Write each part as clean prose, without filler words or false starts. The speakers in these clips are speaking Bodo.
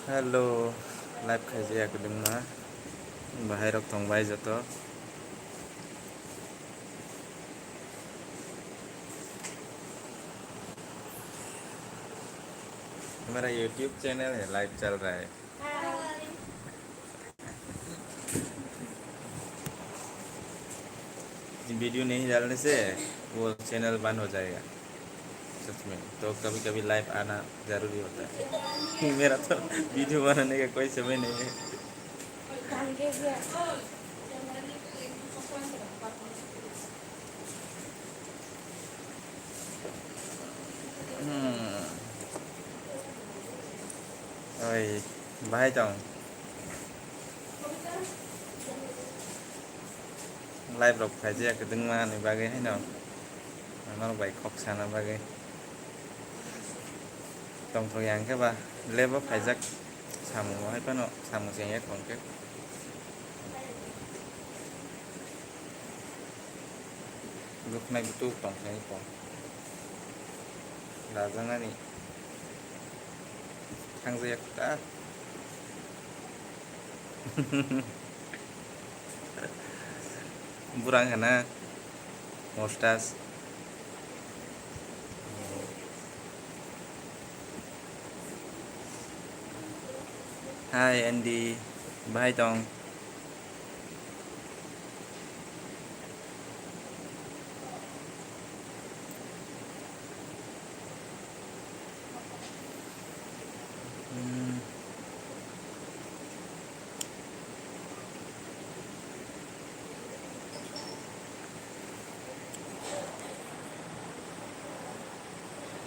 हेल' लाइभ खायजायाखै दंना बाहेरायाव थांबाय जत' मेरा यूट्यूब चैनल है लाइव चल रहा है। वीडियो नहीं डालने से वो चैनल बंद हो जाएगा सच में। तो कभी कभी लाइव आना ज़रूरी होता है। मेरा तो वीडियो बनाने का कोई समय नहीं है। ओइ बाहाय दं लाइभ रब खायजायाखै दं मानि बागै हाय न बाय खक साना बागै दंथ' यांके बा लेबो फायजाक साम' हाय पानो साम' जेंगे खंके luknai betul tong saya pong lazangan ni kang saya ka burang kana mostas. Hai Andy bye tong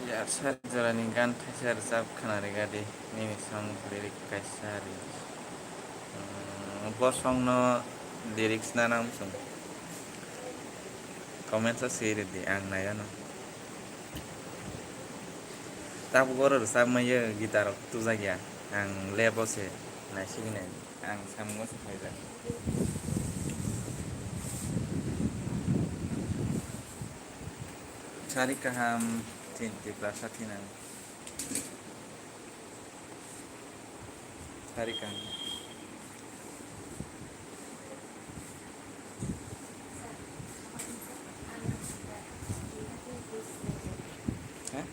ya sar jalani gan sar sab khanari gadi ni song lirik kaisari bosong no lyrics na nam sung comment sa share di ang na yan tap goror sab maya gitar tu jagya ang lebo se na sigine ang samgo se phaija cari kaham tinti prasa thinan cari kaham hah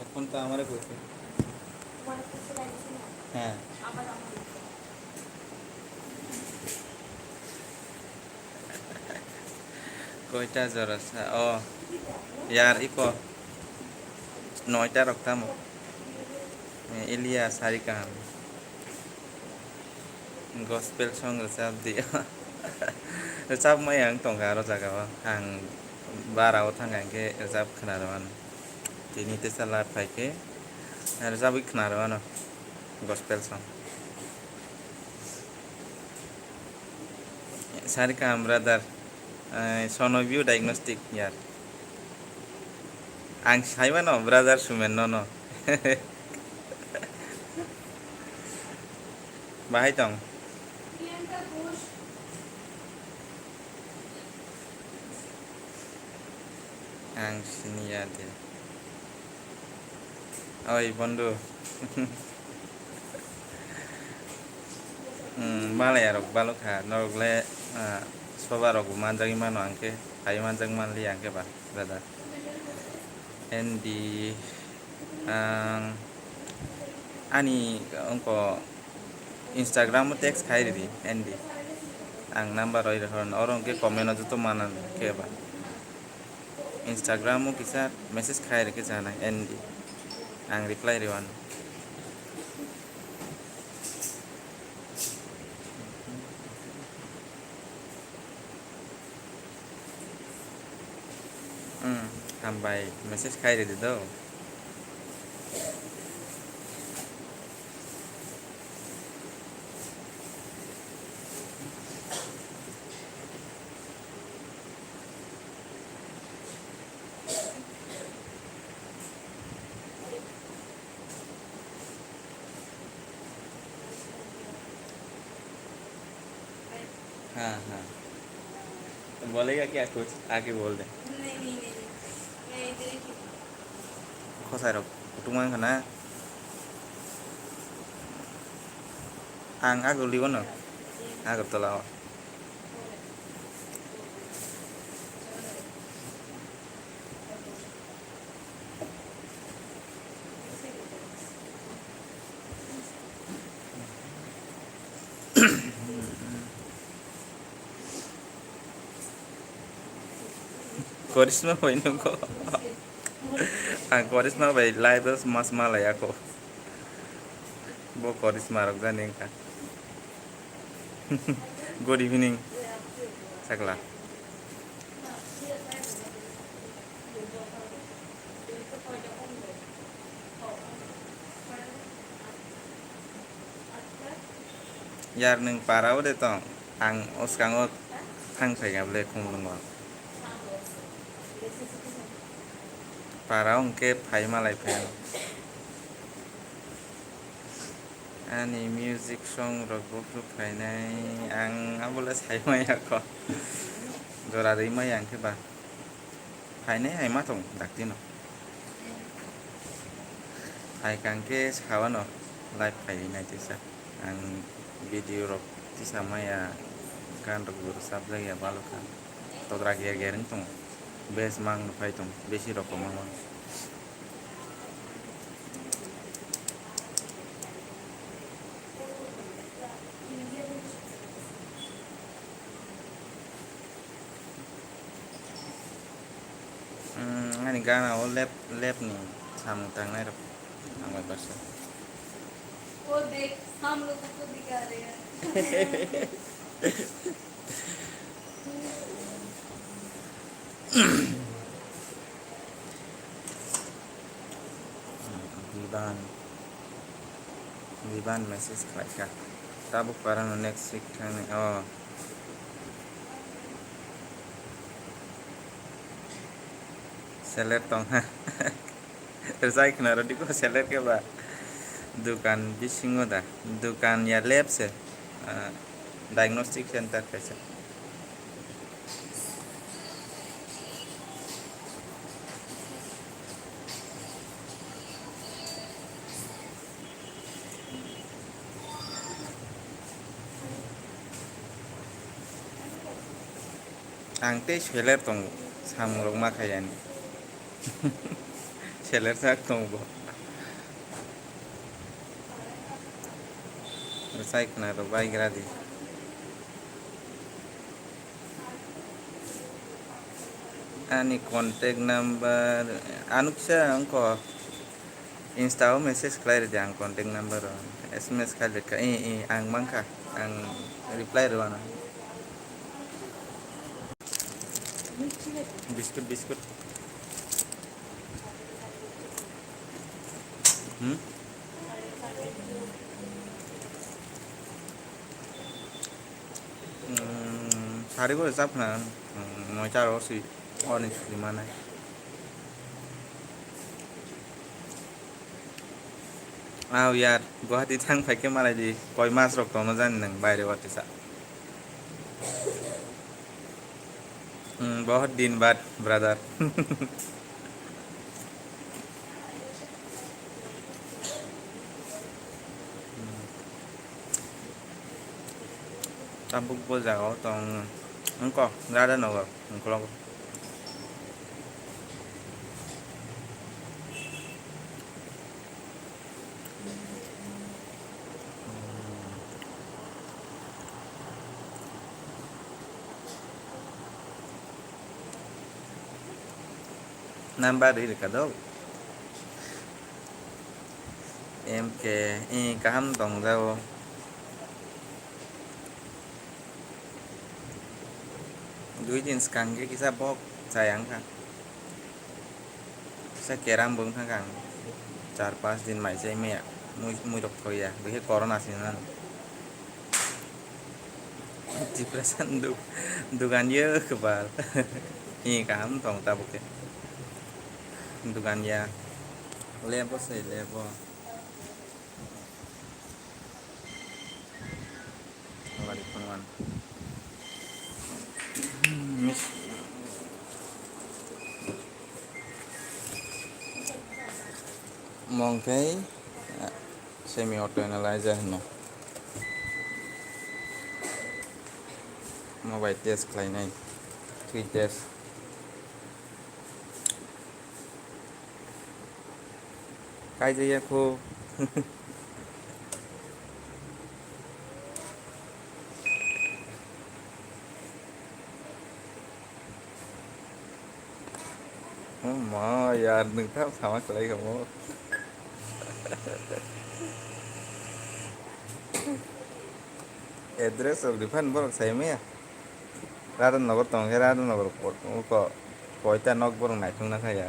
এখন তো আমারে কইছে হ্যাঁ কয়টা জ্বর আছে ইয়ার ইকো 9টা রক্তাম এলিয়া সারি কাহাম gospel song resap dia resap mai ang tongga ro jaga wa ang barao thangang ke resap khanaran tini te sala phaike resap khanaran gospel song sari kam brother sonoview diagnostic yar ang saiba no brother sumen no bahai tong ang sinia dia oi বন্ধু malaya rok balokha norokle soba rok manjagi mano angke hai manjang manli angke ba brother endi ang ani ongko Instagram text khairi di endi ang number oi ron orong ke comment aja to manan ke ba Instagram kisa message khairi ke jana endi ang reply riwan sampai message khairi di do हाँ हाँ तो बोलेगा क्या कुछ आके बोल दे khosai rok kutung kana ang aguli wono Agartala Korisma bhai nungko ang korisma bhai live dos mas malaya ko bo korisma rok jani ka good evening sakla yar nung parao de tong ang oskango thang phai gable khumlungo parao ke phai malai phen ani music song rok bo phai nai ang abole sai maya ko jora dei mai ang ke ba phai nai ai ma tong daktino phai kang ke sawano live phai nai tisa ang video rok tisa maya kan rok bur sablai ya balokan todra ger gereng tong bes mang phai tong besi rok mang ani gana o lep ni sam tang nai rok amai barsa वो देख हम लोग को दिखा रहे हैं Vivan Vivan message khai ka tabuk parang next week thang oh seller tong ha Tersai kena roti ko seller ke ba dukan bisingo da dukan ya lab se diagnostic center kaisa ang te seller tong samurong makayan seller sak tong bo Tersai kena ro bai gradi ani contact number anu kisa angko insta o message clear jang contact number sms kali ka ang mangka ang reply ro ana biskut Hari ko sap na mo charo si orange di mana यार गुवाहाटी थांग फाइके मालाय di koi mas rok tono jani nang baire watisa बहुत दिन बाद brother Tabuk po jagaw tong engko nggak ada nogo engko nambah di kado em ke kaham tong jao dui din skang ke kisa bok sayang ka sa keram bung kang 4-5 दिन mai sai me muy rok ya behe corona sinan depression dugan ye kebal kaham tong tabuk ke dugan ya lebo sai lebo wali pangwan mongkai semi auto analyzer no mobile test खालायनाय 3 test काय जायो aku oh ma यार नोंथाङा sama kelai kamu address of refund borok saimaya Radha Nagar tong Radha Nagar ko poita nok borong naitung na kaya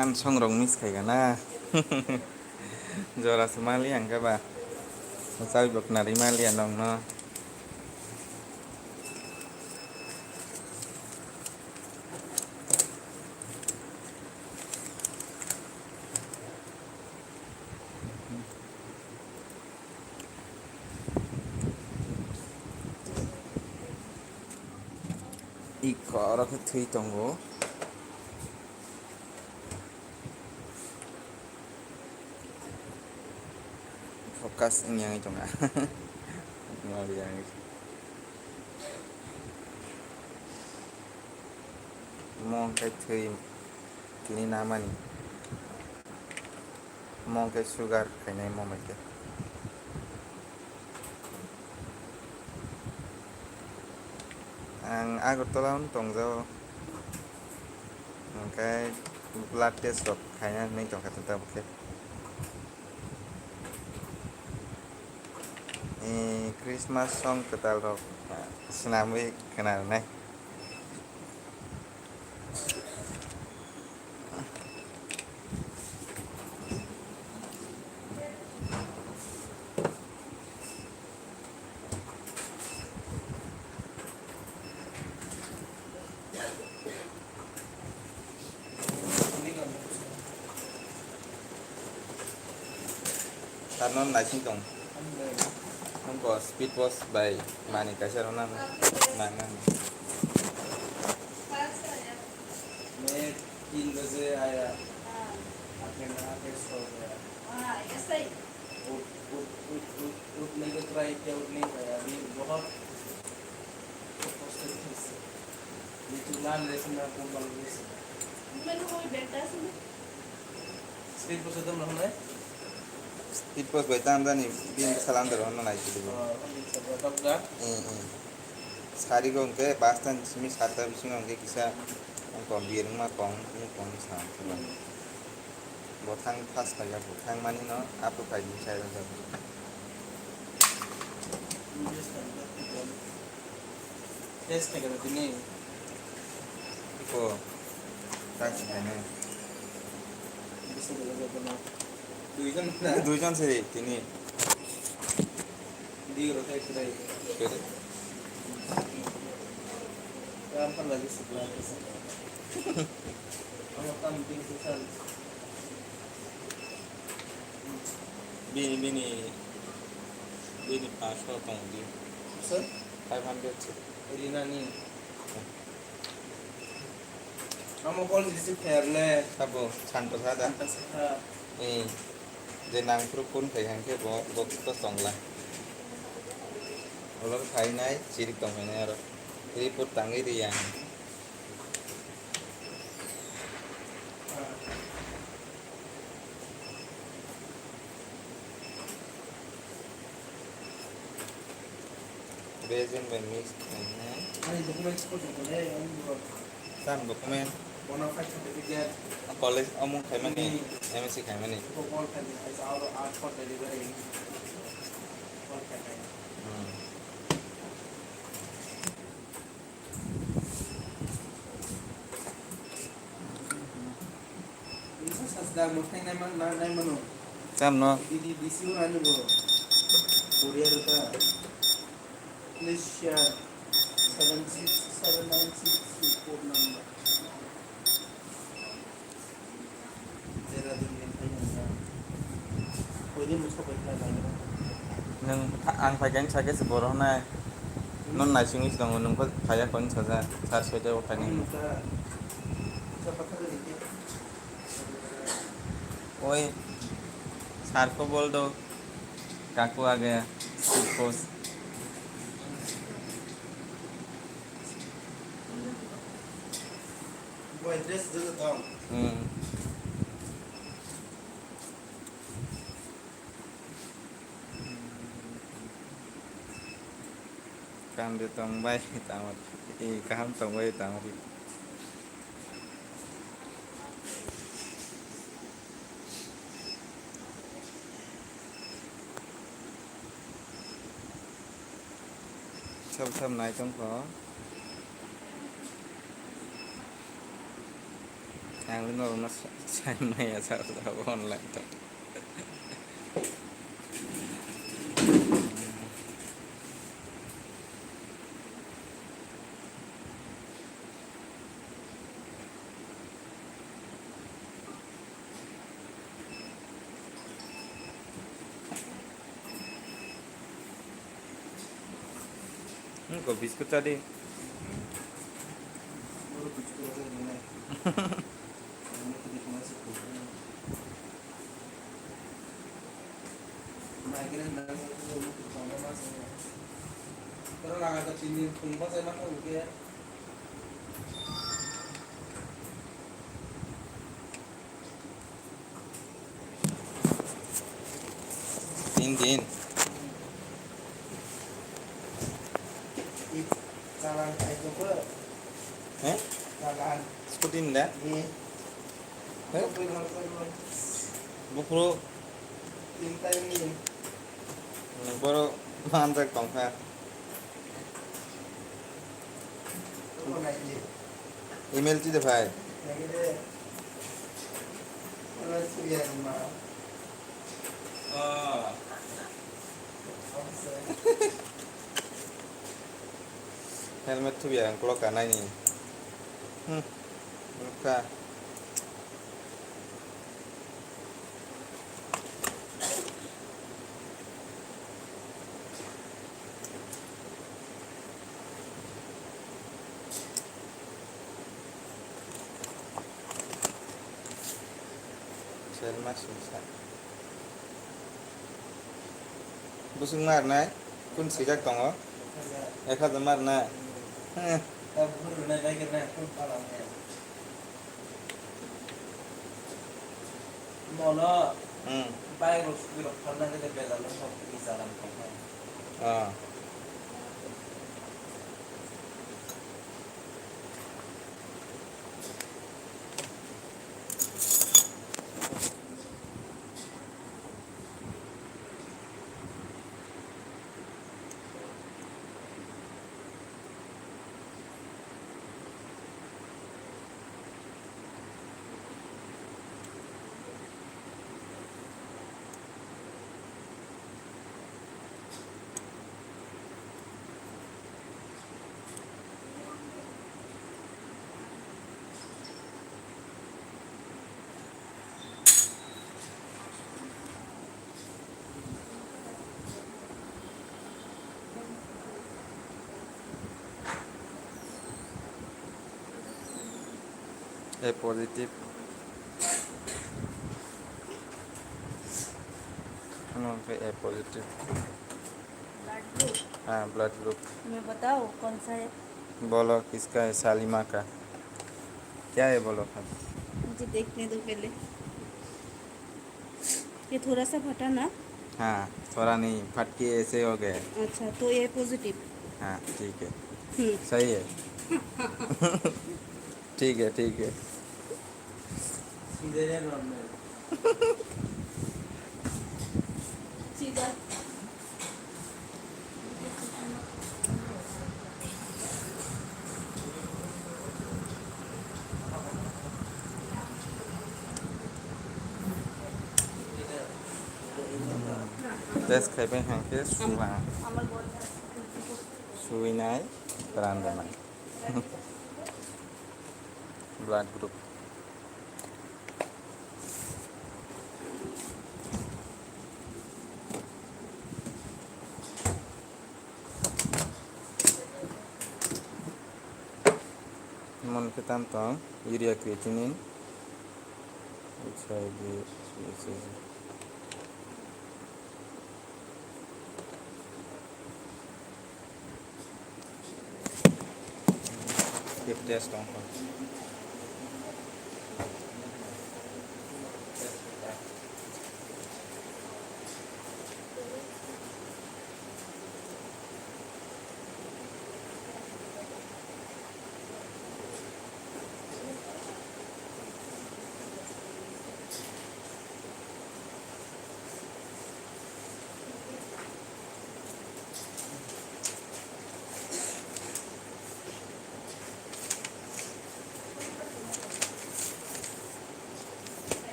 an songrong miss kaya na jora semali angka ba sawi bok nari mali anong no iko ora ke thui tongo fokus yang itu nggak mau yang mau kayak thui kini nama nih mau kayak sugar kayaknya mau macam ang Agartala tongjo cái blood test rok kayaknya nih tong kata tahu oke Christmas song ketal rok senami kenal nih Tanon nasi tong không có speed post by mani kasar orang mana मैं 3 बजे आया आके नहा के सो गया हाँ ऐसा ही उठने का ट्राई किया उठ नहीं पाया अभी बहुत ये चुनान जैसे मैं आपको मालूम है मैंने कोई बेटा सुना स्पीड पर से तुम रहना है speed post by tanda nih bin salam dorong nona itu dulu तब का sekali kau ke pastan sini satu bising kau ke kisah kau biar rumah kau ini kau ni sam coba botang pas kaya botang mani no apa kaji saya tu test नहीं करते नहीं itu tak sih ni bisa लगा बना दुईजन ना duijon sih ini दी रोता है ट्राई काम पर लगी सकला हम काम मीटिंग से चल bini pas kau tong di सर 500 sih एरिना नहीं हम कॉल रिसीव कर ले sabo santo sada अंतर से jenang prukun kayak hangke bok to song lah ulur khai nai cirik tong ini aro riput tangi yang Bezen ben mix ini अरे डॉक्यूमेंट्स को जो है हम sam dokumen bonafide certificate college omong khai mani MSc khai mani को कॉल कर दिया ऐसा और आर्ट फॉर डिलीवरी कॉल कर रहे हैं इसे सस्ता मुश्किल नहीं मनो sam no दीदी डीसी और आने बोलो कोरियर का प्लीज शेयर 767964 नंबर तेरा दिन में कोई नहीं मुझको बैठा है nung ang pagkain sa kasi boro na non na singis dong nung ko kaya kon sa sa swede o kanin sa patah dikit. ओए सर को बोल दो काकू आ गया पोस Boy dress dulu dong. काम दे तंग बाय तामत ए काम तंग बाय तामत सब सब नाय तंग को ang lu nor mas sai mai ya sa sa online to ko biskut tadi Baru kucuk rasa gimana? Ini tadi masuk tuh. Nah, akhirnya dari itu dulu sama mas. Terus nggak ada sini tumpah saya makan gitu ya. din din Jalan kayak gitu, jalan skutin da ini. Eh? Aku bilang dulu, bukro tinta ini. boro manjak tong ha Aku lagi, email ti de bhai lagi deh. Kalau sudah rumah, helmet tu biar kalau kana ni luka helmet susah busung mar nai kun sijak tongo ekha mar na aku pernah lagi kena pun palangnya. Mono, baik harus kita pernah kita bela loh di jalan kau. A positive no A positive blood group हाँ ब्लड ग्रुप मैं बताओ कौन सा है बोलो किसका है सालिमा का क्या है बोलो मुझे देखने दो पहले ये थोड़ा सा फटा ना हाँ थोड़ा नहीं फटके ऐसे हो गए अच्छा तो ये पॉजिटिव हाँ ठीक है सही है ठीक है सीधे नहीं रहने. सीधा tes kayak pengen ke suwa আমার বল suwi nai berandaman blood group ketam tong urea creatinine HIV CSG hip test tong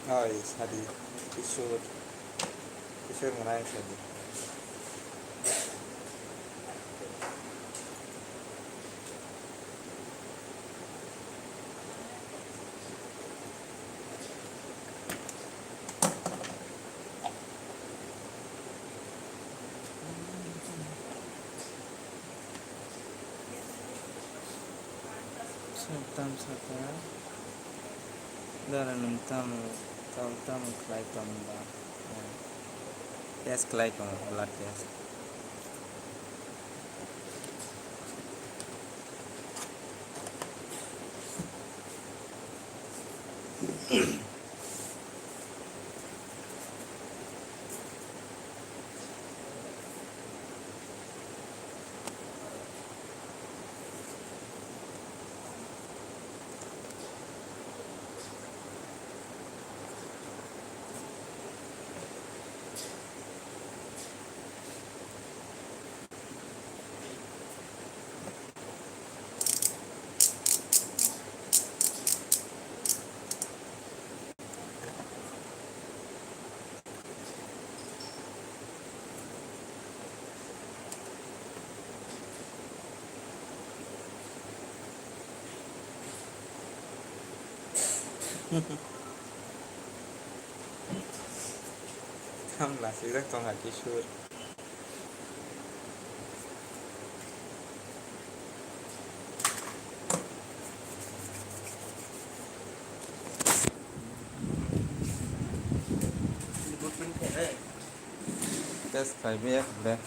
oh yes hadi kishore menang hadi tam saka dalam tam kelai tam ba test kelai tam blood test tam lah sih tong hati sur test khai biết đấy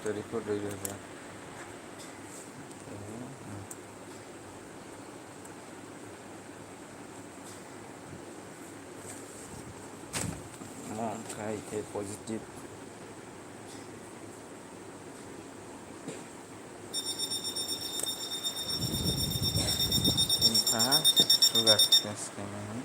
तो रिकॉर्ड हो जाएगा kai ke positif entah sugar test kayaknya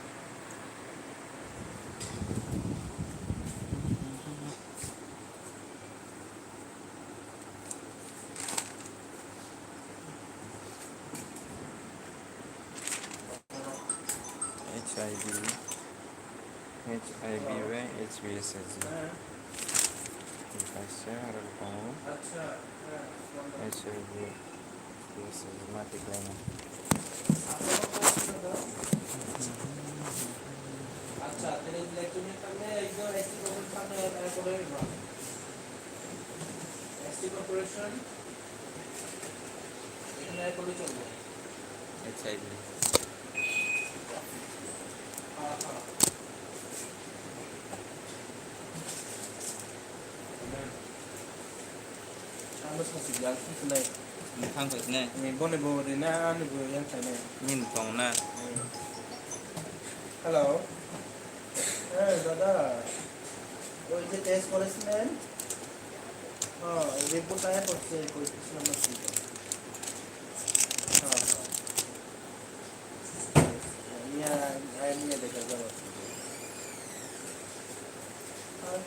HIV वे HBSG হ্যাঁ Infection harus kamu আচ্ছা হ্যাঁ HIV HBSG mati kayaknya আচ্ছা তাহলে ইলেকট্রনিক সামনে একদম এসটি কর্পোরেশন সামনে করে নিবা এসটি কর্পোরেশন এখানে করে চলবে HIV হ্যাঁ হ্যাঁ Harus masih jalan sih nih. Mukhang kesini Ini boleh bawa dina, ini boleh yang sana. min tong na Halo. দাদা ওই যে টেস্ট করেছিলেন হ্যাঁ রিপোর্ট আয়া করছে করেছিলাম না কি হ্যাঁ নিয়ে দেখা যাবে আর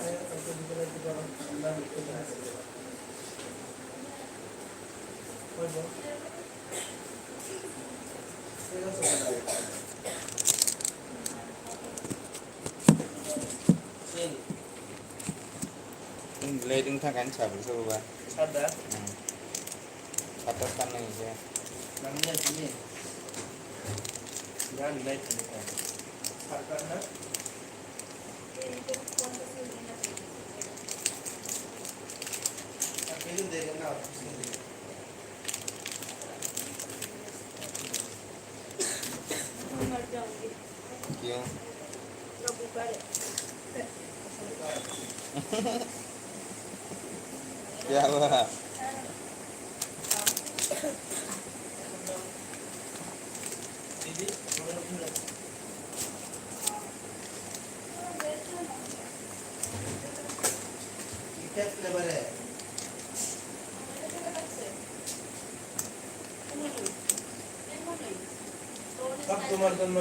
আয়া কত দিকে দিতে পারো আমরা লিখে দিতে ওই বল ঠিক আছে lấy đứng thang cánh chả bị sâu ba ada bắt tất căn này chứ namanya sini ya nilai ini kan karena tapi itu dia kenal sini मर जाऊंगी क्यों प्रभु करे क्या हुआ ini क्या फ्लेवर है कब तुम्हारे जन्म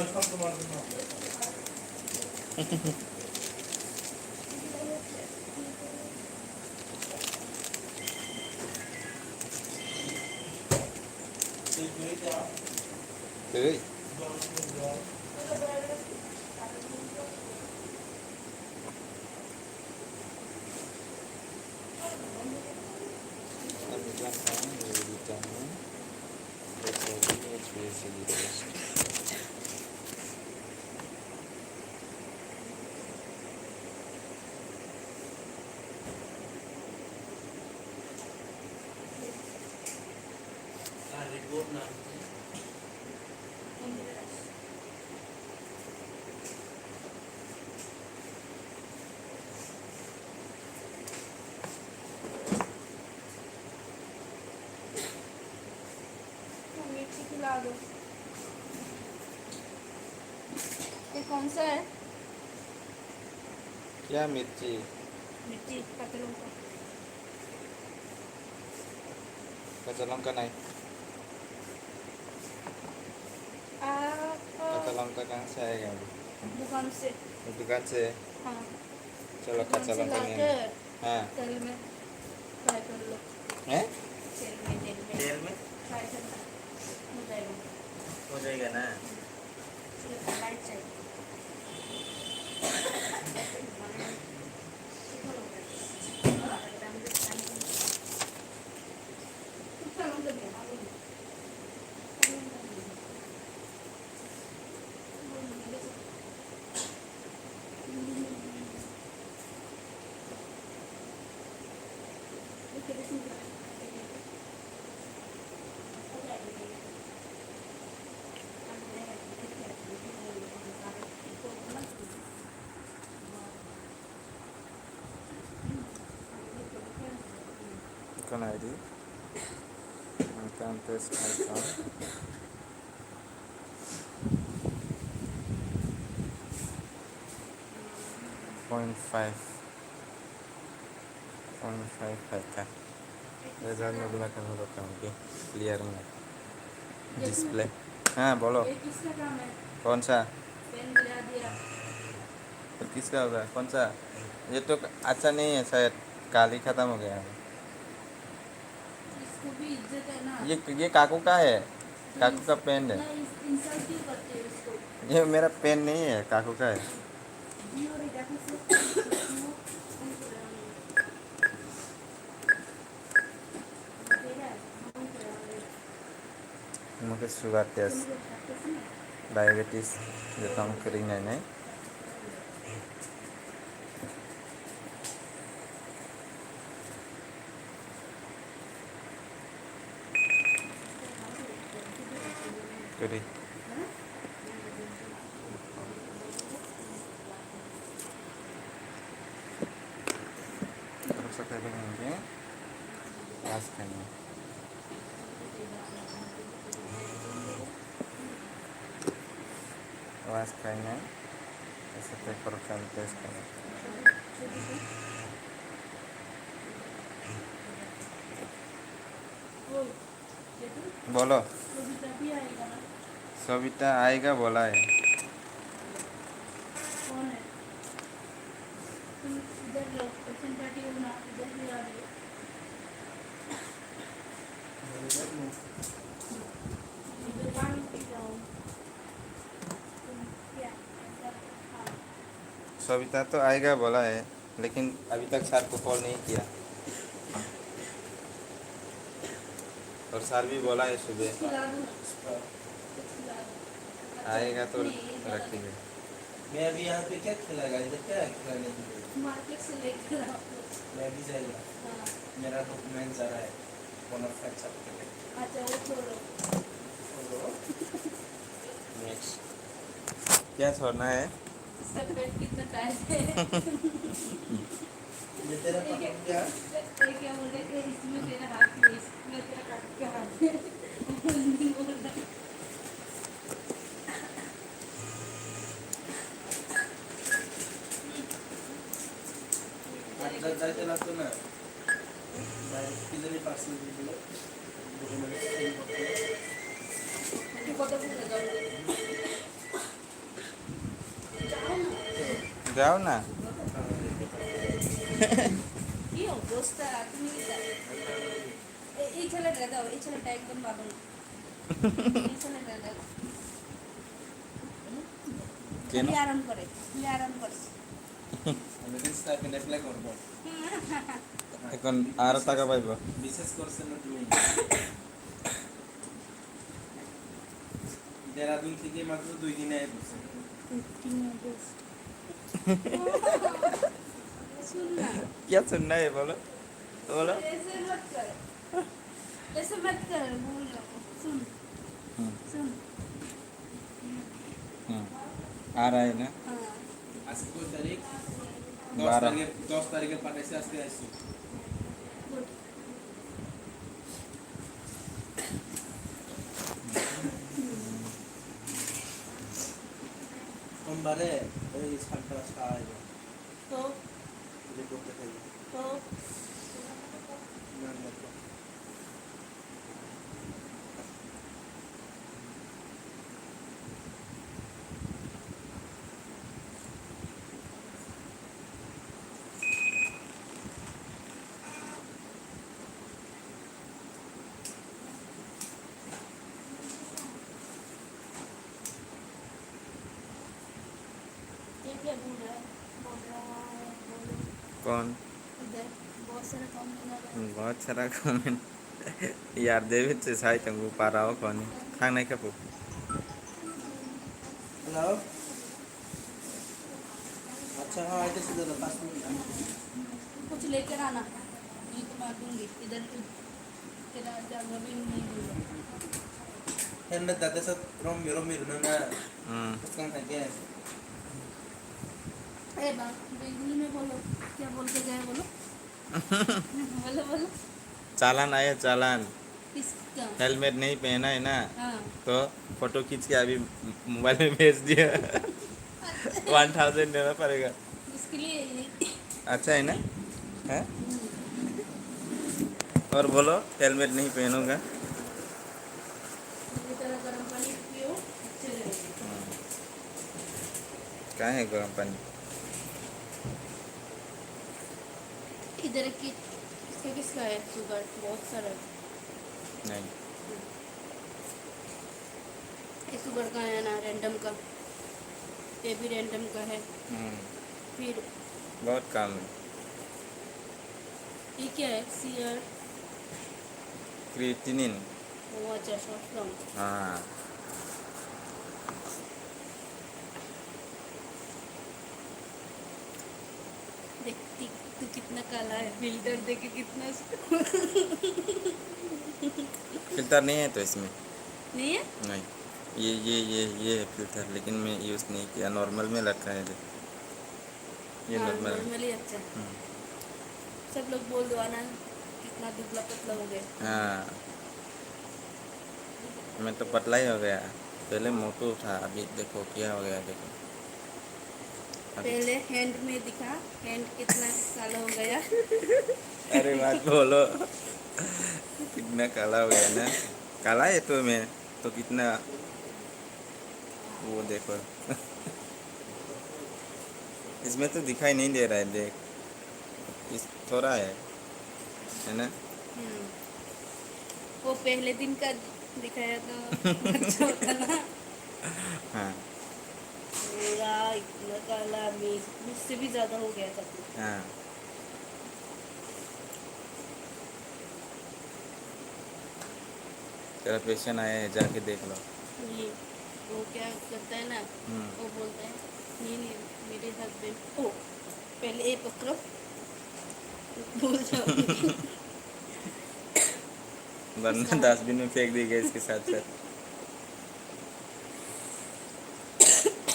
tưới ăn rang sáng rồi đi trắng rồi sau đó HBSG test report ना मिर्ची खिला दो ये कौन सा है क्या मिर्ची मिर्ची पत्तलों का kacang longka naik kacang longka kan saya kan दुकान से दुकान से हाँ चलो दुकान कच्चा से लौका नहीं है लाकर हाँ तेल में फ्राई कर लो हैं तेल में फ्राई करना हो जाएगा हो जाएगा ना सिर्फ लाइट चाहिए icon ID akan test icon 0.5 kan result belakang huruf kamu clear nggak display हाँ बोलो ये किसका काम है कौन सा पेन दिला दिया तो किसका होगा कौन सा ये तो अच्छा नहीं है शायद काल ही खत्म हो गया है इसको भी इज्जत है ना ये काकू का है काकू का पेन है। ना इंसल्ट क्यों करते हो उसको? ये मेरा पेन नहीं है, काकू का है। नहीं और देखो सो मुझे शुगर टेस्ट डायबिटीज जो हम करेंगे नहीं करी terus saya bilang ini pas kayaknya pas kayaknya saya perlu tes kayaknya बोलो कविता भी आएगा ना? सविता आएगा बोला है कौन है? तुम इधर लो पेशेंट बैठी हो ना, इधर भी आ रही हो। इधर पानी पी जाओ। तुम क्या हाँ सविता तो आएगा बोला है लेकिन अभी तक सर को कॉल नहीं किया और सर भी बोला है सुबह खिला दूँ खिला दूँ आएगा तो नहीं, ये ज़्यादा रखेंगे मैं अभी यहाँ पे क्या खिलाएगा, इधर क्या खिलाने के लिए? मार्केट से लेकर आओ। मैं भी जाएगा, हाँ मेरा डॉक्यूमेंट जा रहा है बोनाफाइड सर्टिफिकेट। अच्छा वो छोड़ो। नेक्स्ट क्या छोड़ना है इसका पेट कितना टाइट है। ये तेरा एक पापा क्या? क्या बोल रहे थे इसमें तेरा हाथ है इसमें तेरा काट का हाथ है। नहीं बोल रहा। आता जायचं लागतो ना, किती पार्सल दिलं तू कत बोल जाऊ जाओ ना কি অবস্থা তুমি এই ছেলেটা দাও এই ছেলেটা একদম ভালো না এই ছেলেটা দাও কেন? খালি আরাম করে খালি আরাম করে আমি দিন স্টাইপেন্ড অ্যাপ্লাই করব। এখন আর টাকা পাইব বিশেষ করছেন না তুমি, দেরাদুন থেকে মাত্র 2 দিনে আই বলছেন। सुनना क्या सुनना है बोलो बोलो ऐसे मत कर बोल रहा हूँ सुन सुन आ रहा है ना हाँ আজকে কত তারিখ? 12 10 তারিখে পাঠাইছে, আজকে আসছে। गुड সোমবারে ওই সাতটা আইবো तो রিপোর্ট দেখাইবো। तो না না তো। ये क्या बोल रहा है बोलो कौन इधर बहुत सारा काम मिला है बहुत सारा कमेंट यार देवी से साई तंगू पारा हो कौन खाना नहीं कपू হ্যালো, আচ্ছা হ্যাঁ আইতেছি দাদা 5 মিনিট। कुछ लेकर आना नहीं तो मार दूंगी इधर तेरा जगह भी नहीं दूंगा Hendak dati sa Romeo na हम्म pusang থাকে। ए बा बेंगली में बोलो क्या बोल के गए बोलो बोलो बोलो चालान आया चालान किसका हेलमेट नहीं पहना है ना हाँ तो फोटो खींच के अभी मोबाइल में भेज दिया 1000 देना पड़ेगा उसके लिए अच्छा है ना है और बोलो हेलमेट नहीं पहनूंगा ये तरह गर्म पानी पियो अच्छे रहेंगे कहाँ है गर्म पानी इधर की किसका किसका है शुगर बहुत सारा है नहीं इस ऊपर का है ना रैंडम का, ये भी रैंडम का है। फिर बहुत काम है। ये क्या है, सीआर? क्रिएटिनिन। वो अच्छा, शॉर्ट फॉर्म। हाँ देखती तू कितना काला है, फिल्टर देके कितना फिल्टर नहीं है तो इसमें नहीं है। नहीं। ये है फिल्टर, लेकिन मैं यूज़ नहीं किया, नॉर्मल में रखा है ये हाँ नॉर्मल। नॉर्मली अच्छा। सब लोग बोल दो ना कितना दुबला पतला हो गया। हाँ मैं तो पतला ही हो गया, पहले मोटू था, अभी देखो क्या हो गया देखो। अभी पहले हैंड में दिखा, हैंड कितना काला हो गया। अरे मत बोलो, कितना काला हो गया ना। काला है तो मैं तो कितना, वो देखो इसमें तो दिखाई नहीं दे रहा है, देख इस थोड़ा है ना। वो पहले दिन का दिखाया तो अच्छा होता ना। हाँ पूरा इतना काला, मुझसे भी ज्यादा हो गया था तू। हाँ तेरा पेशेंट आया है, जाके देख लो। ये वो क्या करता है ना, वो बोलता है नहीं नहीं मेरे हस्बैंड, ओ पहले ये पकड़ो, भूल जाओ। वरना डस्टबिन में फेंक दी गई इसके साथ साथ।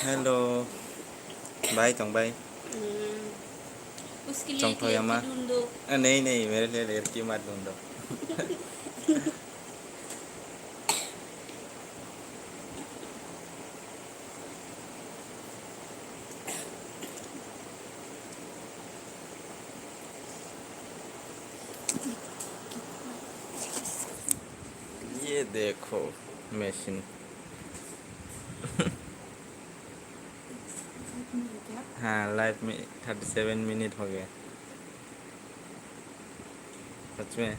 हेलो बाय तोंग बाय। उसके लिए एक चोंगथोयामा लड़की ढूंढो। नहीं नहीं, मेरे लिए लड़की मत ढूंढो। ये देखो मशीन। हाँ लाइफ में 37 मिनट हो गए सच में।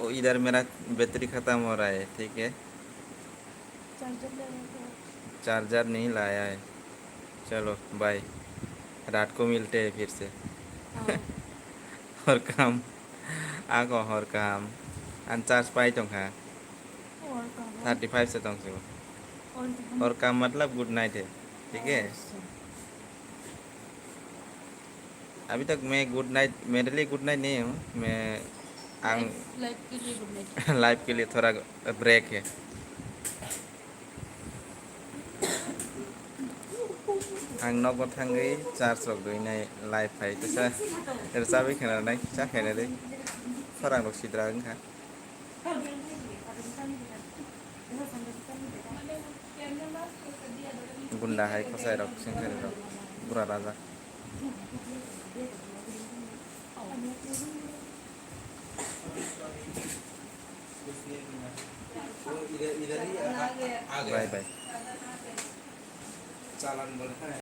ओ इधर मेरा बैटरी ख़त्म हो रहा है, ठीक है, चार्जर नहीं लाया है। चलो बाय, रात को मिलते हैं फिर से। और काम आको और काम अनचार्ज पाई तो खा 35 से तंग से और काम मतलब गुड नाइट है, ठीक है। अभी तक मैं गुड नाइट, मेरे लिए गुड नाइट नहीं हूँ मैं, लाइफ के लिए गुड नाइट। लाइफ के लिए थोड़ा ब्रेक है। आंनाव थांगै चार्ज गैनाय लाइफ फाइ तसा रसाबै खोनानाय जाखायना दे फोरां दक सिद्रा ओंखा गुंडा हाय खसाय रक सेंखारि रक बुरा राजा। वो इधर इधर ही आ गया बाय बाय। चालान बोला है।